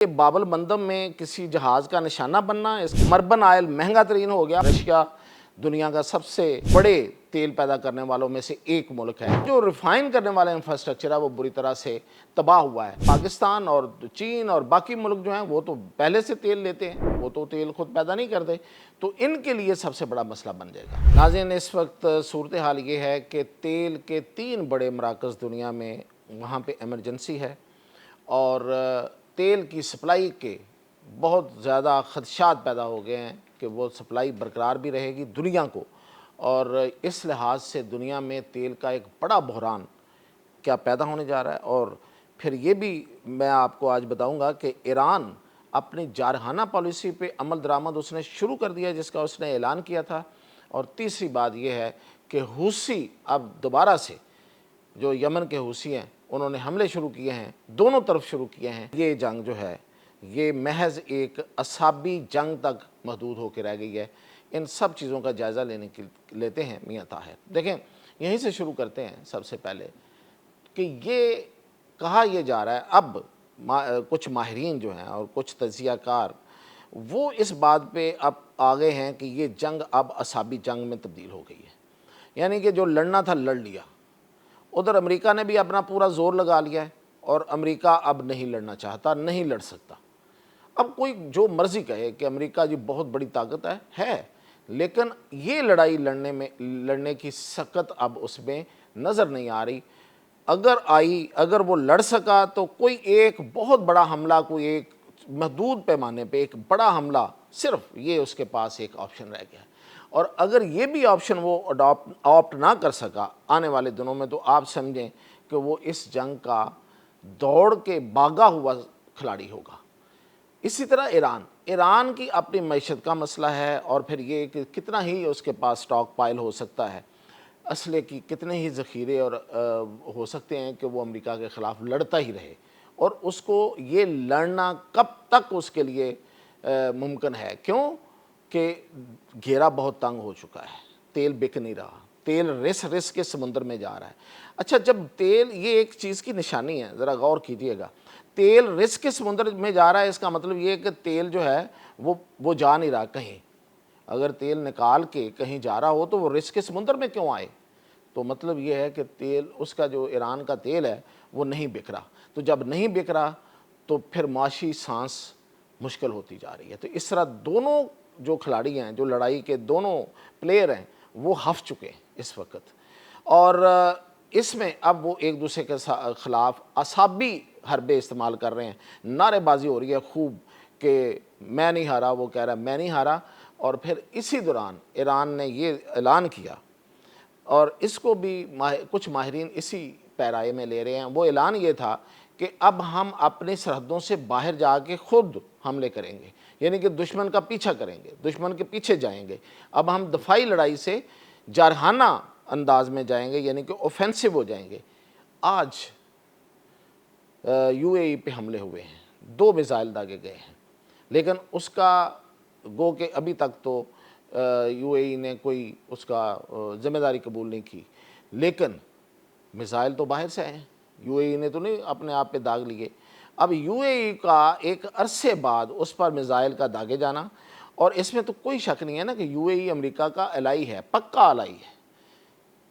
बाबल मंदम में किसी जहाज का निशाना बनना, इस मर्बन आयल महंगा तरीन हो गया। रशिया दुनिया का सबसे बड़े तेल पैदा करने वालों में से एक मुल्क है। जो रिफाइन करने वाला इंफ्रास्ट्रक्चर है वो बुरी तरह से तबाह हुआ है। पाकिस्तान और चीन और बाकी मुल्क जो हैं वो तो पहले से तेल लेते हैं, वो तो तेल खुद पैदा नहीं करते, तो इनके लिए सबसे बड़ा मसला बन जाएगा। नाज़रीन, इस वक्त सूरत हाल ये है कि तेल के 3 बड़े मराकज़ दुनिया में, वहाँ पे इमरजेंसी है और तेल की सप्लाई के बहुत ज़्यादा ख़दशात पैदा हो गए हैं कि वो सप्लाई बरकरार भी रहेगी दुनिया को, और इस लिहाज से दुनिया में तेल का एक बड़ा बहरान क्या पैदा होने जा रहा है। और फिर ये भी मैं आपको आज बताऊंगा कि ईरान अपनी जारहाना पॉलिसी पे अमल दरामद उसने शुरू कर दिया जिसका उसने ऐलान किया था। और तीसरी बात यह है कि हूसी अब दोबारा से, जो यमन के हूसी हैं, उन्होंने हमले शुरू किए हैं, दोनों तरफ शुरू किए हैं। ये जंग जो है ये महज एक असाबी जंग तक महदूद होकर रह गई है। इन सब चीज़ों का जायज़ा लेते हैं मियां ताहिर। देखें, यहीं से शुरू करते हैं सबसे पहले कि ये कहा यह जा रहा है, अब कुछ माहिरीन जो हैं और कुछ तज्ज़ियाकार वो इस बात पे अब आ गए हैं कि ये जंग अब असाबी जंग में तब्दील हो गई है। यानी कि जो लड़ना था लड़ लिया। उधर अमेरिका ने भी अपना पूरा ज़ोर लगा लिया है और अमेरिका अब नहीं लड़ना चाहता, नहीं लड़ सकता। अब कोई जो मर्ज़ी कहे कि अमेरिका जी बहुत बड़ी ताकत है, लेकिन ये लड़ाई लड़ने की सकत अब उसमें नज़र नहीं आ रही। अगर वो लड़ सका तो कोई एक बहुत बड़ा हमला, कोई एक महदूद पैमाने पे एक बड़ा हमला, सिर्फ ये उसके पास एक ऑप्शन रह गया है। और अगर ये भी ऑप्शन वो ऑप्ट ना कर सका आने वाले दिनों में, तो आप समझें कि वो इस जंग का दौड़ के भागा हुआ खिलाड़ी होगा। इसी तरह ईरान की अपनी मईशत का मसला है, और फिर ये कि कितना ही उसके पास स्टॉक पाइल हो सकता है, असले की कितने ही ज़ख़ीरे और हो सकते हैं कि वो अमेरिका के ख़िलाफ़ लड़ता ही रहे, और उसको ये लड़ना कब तक उसके लिए मुमकिन है। क्यों कि घेरा बहुत तंग हो चुका है, तेल बिक नहीं रहा, तेल रिस के समुंदर में जा रहा है। अच्छा, जब तेल, ये एक चीज़ की निशानी है, ज़रा गौर कीजिएगा, तेल रिस के समुंदर में जा रहा है, इसका मतलब ये है कि तेल जो है वो जा नहीं रहा कहीं। अगर तेल निकाल के कहीं जा रहा हो तो वो रिस के समुंदर में क्यों आए? तो मतलब ये है कि तेल, उसका जो ईरान का तेल है वो नहीं बिक रहा। तो जब नहीं बिक रहा तो फिर माशी सांस मुश्किल होती जा रही है। तो इस तरह दोनों जो खिलाड़ी हैं, जो लड़ाई के दोनों प्लेयर हैं, वो हफ चुके हैं इस वक्त, और इसमें अब वो एक दूसरे के ख़िलाफ़ असाबी हरबे इस्तेमाल कर रहे हैं। नारेबाजी हो रही है खूब कि मैं नहीं हारा, वो कह रहा है मैं नहीं हारा। और फिर इसी दौरान ईरान ने ये ऐलान किया, और इसको भी कुछ माहिरीन इसी पैराए में ले रहे हैं। वो ऐलान ये था कि अब हम अपनी सरहदों से बाहर जाके खुद हमले करेंगे, यानी कि दुश्मन का पीछा करेंगे, दुश्मन के पीछे जाएंगे। अब हम दफाई लड़ाई से जारहाना अंदाज में जाएंगे, यानी कि ऑफेंसिव हो जाएंगे। आज यूएई पे हमले हुए हैं, 2 मिसाइल दागे गए हैं, लेकिन उसका गो कि अभी तक तो यूएई ने कोई उसका ज़िम्मेदारी कबूल नहीं की, लेकिन मिसाइल तो बाहर से आए हैं, यूएई ने तो नहीं अपने आप पे दाग लिए। अब यूएई का एक अरसे बाद उस पर मिसाइल का दागे जाना, और इसमें तो कोई शक नहीं है ना कि यूएई अमेरिका का एलाई है, पक्का एलाई है।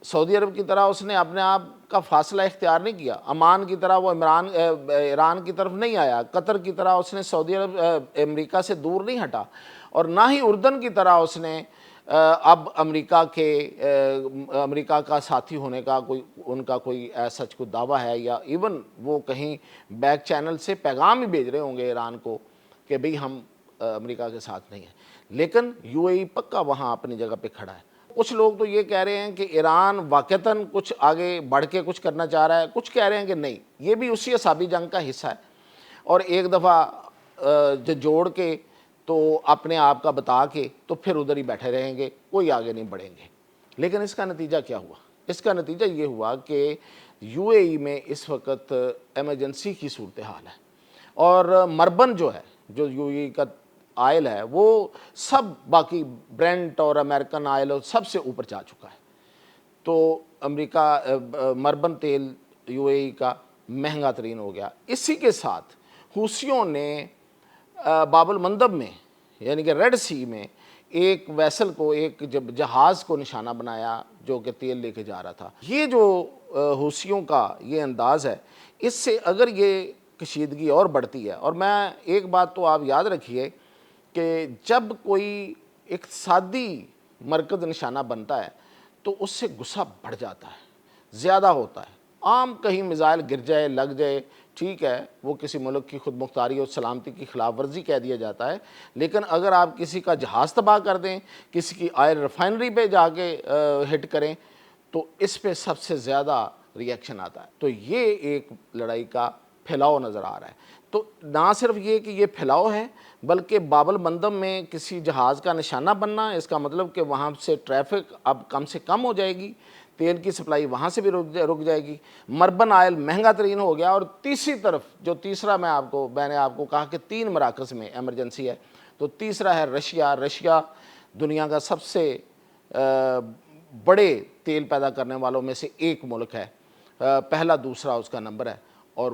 सऊदी अरब की तरह उसने अपने आप का फासला इख्तियार नहीं किया, अमान की तरह वो ईरान की तरफ नहीं आया, कतर की तरह उसने सऊदी अरब अमेरिका से दूर नहीं हटा, और ना ही उर्दन की तरह उसने अब अमेरिका का साथी होने का उनका कोई सच को दावा है, या इवन वो कहीं बैक चैनल से पैगाम ही भेज रहे होंगे ईरान को कि भाई हम अमेरिका के साथ नहीं हैं। लेकिन यूएई पक्का वहाँ अपनी जगह पे खड़ा है। कुछ लोग तो ये कह रहे हैं कि ईरान वाक़तन कुछ आगे बढ़ के कुछ करना चाह रहा है, कुछ कह रहे हैं कि नहीं, ये भी उसी असाबी जंग का हिस्सा है, और एक दफ़ा जोड़ के तो अपने आप का बता के तो फिर उधर ही बैठे रहेंगे, कोई आगे नहीं बढ़ेंगे। लेकिन इसका नतीजा क्या हुआ? इसका नतीजा ये हुआ कि यूएई में इस वक्त एमरजेंसी की सूरत हाल है, और मरबन जो है, जो यूएई का आयल है, वो सब बाकी ब्रेंट और अमेरिकन आयल और सबसे ऊपर जा चुका है। तो अमेरिका मरबन तेल यूएई का महंगा तरीन हो गया। इसी के साथ हूसियों ने باب المندب میں یعنی کہ ریڈ سی میں ایک ویسل کو، ایک جب جہاز کو نشانہ بنایا جو کہ تیل لے کے جا رہا تھا۔ یہ جو حوثیوں کا یہ انداز ہے، اس سے اگر یہ کشیدگی اور بڑھتی ہے، اور میں ایک بات تو آپ یاد رکھیے کہ جب کوئی اقتصادی مرکز نشانہ بنتا ہے تو اس سے غصہ بڑھ جاتا ہے، زیادہ ہوتا ہے۔ عام کہیں میزائل گر جائے، لگ جائے، ٹھیک ہے، وہ کسی ملک کی خود مختاری اور سلامتی کی خلاف ورزی کہہ دیا جاتا ہے، لیکن اگر آپ کسی کا جہاز تباہ کر دیں، کسی کی آئل ریفائنری پہ جا کے ہٹ کریں، تو اس پہ سب سے زیادہ ری ایکشن آتا ہے۔ تو یہ ایک لڑائی کا پھیلاؤ نظر آ رہا ہے۔ تو نہ صرف یہ کہ یہ پھیلاؤ ہے، بلکہ باب المندب میں کسی جہاز کا نشانہ بننا، اس کا مطلب کہ وہاں سے ٹریفک اب کم سے کم ہو جائے گی، تیل کی سپلائی وہاں سے بھی رک جائے گی، مربن آئل مہنگا ترین ہو گیا۔ اور تیسری طرف جو تیسرا میں نے آپ کو کہا کہ 3 مراکز میں ایمرجنسی ہے، تو تیسرا ہے رشیا۔ رشیا دنیا کا سب سے بڑے تیل پیدا کرنے والوں میں سے ایک ملک ہے، پہلا دوسرا اس کا نمبر ہے، اور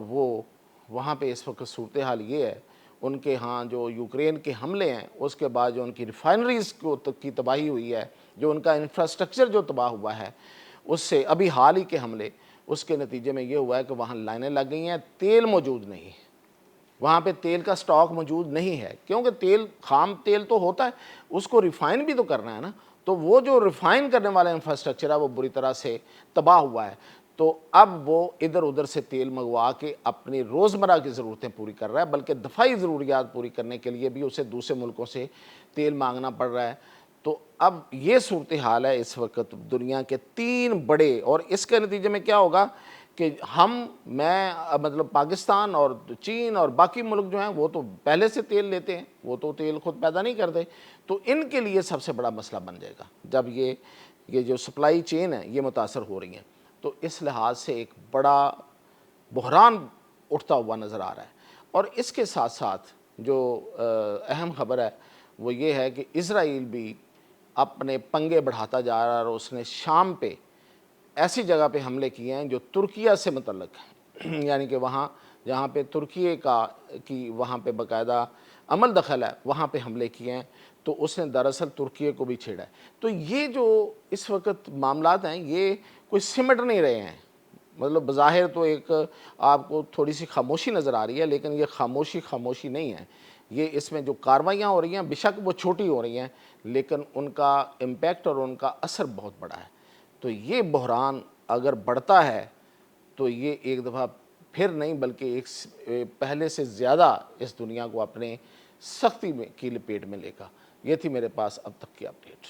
وہاں پہ اس وقت صورتحال یہ ہے، ان کے ہاں جو یوکرین کے حملے ہیں، اس کے بعد جو ان کی ریفائنریز کی تباہی ہوئی ہے، جو ان کا انفراسٹرکچر جو تباہ ہوا ہے، اس سے ابھی حال ہی کے حملے، اس کے نتیجے میں یہ ہوا ہے کہ وہاں لائنیں لگ گئی ہیں، تیل موجود نہیں ہے، وہاں پہ تیل کا سٹاک موجود نہیں ہے، کیونکہ تیل خام تیل تو ہوتا ہے، اس کو ریفائن بھی تو کرنا ہے نا، تو وہ جو ریفائن کرنے والا انفراسٹرکچر ہے وہ بری طرح سے تباہ ہوا ہے۔ تو اب وہ ادھر ادھر سے تیل منگوا کے اپنی روزمرہ کی ضرورتیں پوری کر رہا ہے، بلکہ دفاعی ضروریات پوری کرنے کے لیے بھی اسے دوسرے ملکوں سے تیل مانگنا پڑ رہا ہے۔ تو اب یہ صورتحال ہے اس وقت دنیا کے 3 بڑے، اور اس کے نتیجے میں کیا ہوگا کہ مطلب پاکستان اور چین اور باقی ملک جو ہیں وہ تو پہلے سے تیل لیتے ہیں، وہ تو تیل خود پیدا نہیں کرتے، تو ان کے لیے سب سے بڑا مسئلہ بن جائے گا جب یہ جو سپلائی چین ہے یہ متاثر ہو رہی ہیں۔ تو اس لحاظ سے ایک بڑا بحران اٹھتا ہوا نظر آ رہا ہے۔ اور اس کے ساتھ ساتھ جو اہم خبر ہے وہ یہ ہے کہ اسرائیل بھی اپنے پنگے بڑھاتا جا رہا ہے، اور اس نے شام پہ ایسی جگہ پہ حملے کیے ہیں جو ترکیہ سے متعلق ہیں، یعنی کہ وہاں جہاں پہ ترکیہ کی وہاں پہ باقاعدہ عمل دخل ہے، وہاں پہ حملے کیے ہیں، تو اس نے دراصل ترکیہ کو بھی چھیڑا ہے۔ تو یہ جو اس وقت معاملات ہیں یہ کوئی سمٹ نہیں رہے ہیں، مطلب بظاہر تو ایک آپ کو تھوڑی سی خاموشی نظر آ رہی ہے، لیکن یہ خاموشی نہیں ہے، یہ اس میں جو کارروائیاں ہو رہی ہیں بیشک وہ چھوٹی ہو رہی ہیں، لیکن ان کا امپیکٹ اور ان کا اثر بہت بڑا ہے۔ تو یہ بحران اگر بڑھتا ہے تو یہ ایک دفعہ پھر نہیں بلکہ ایک پہلے سے زیادہ اس دنیا کو اپنے سختی میں کی لپیٹ میں لے گا۔ یہ تھی میرے پاس اب تک کی اپڈیٹ۔